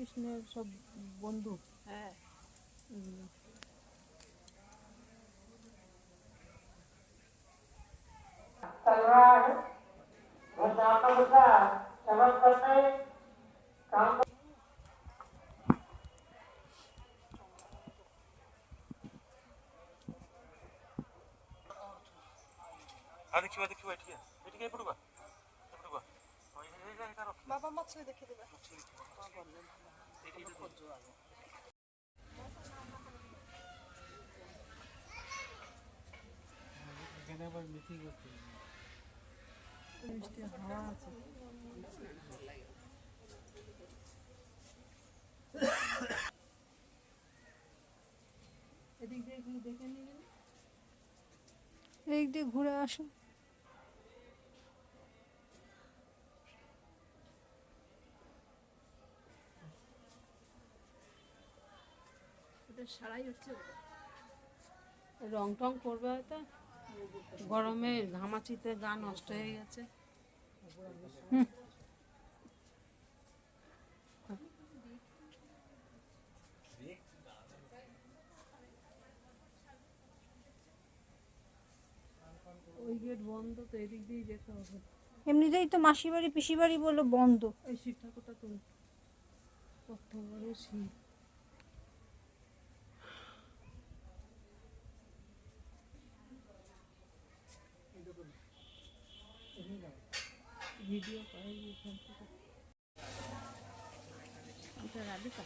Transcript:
রাধাকৃষ্ণের সব বন্ধু। হ্যাঁ। ଦେଖିବା ଦେଖିବା ଏଠିକି ଏଠିକି ଏପଟକୁ ଏପଟକୁ ବାବା ମଛରେ ଦେଖି ଦେବେ। মিষ্টি হাওয়া আছে। এদিক দিয়ে এগুলো দেখে নিয়ে এদিক দিয়ে ঘুরে আসো। ওদের সারাই হচ্ছে রং টং করবে হয়তো, গরমে ঘামাচিতে গা নষ্ট হয়ে গেছে। ওই গেট বন্ধ, তো এদিক দিয়ে যেতে হবে। এমনিতেই তো মাসি বাড়ি পিসি বাড়ি বলে বন্ধ। এই শিব ঠাকুরটা তো কত বড় শিব। ভিডিও করে এখান থেকে। এটা রাধিকা।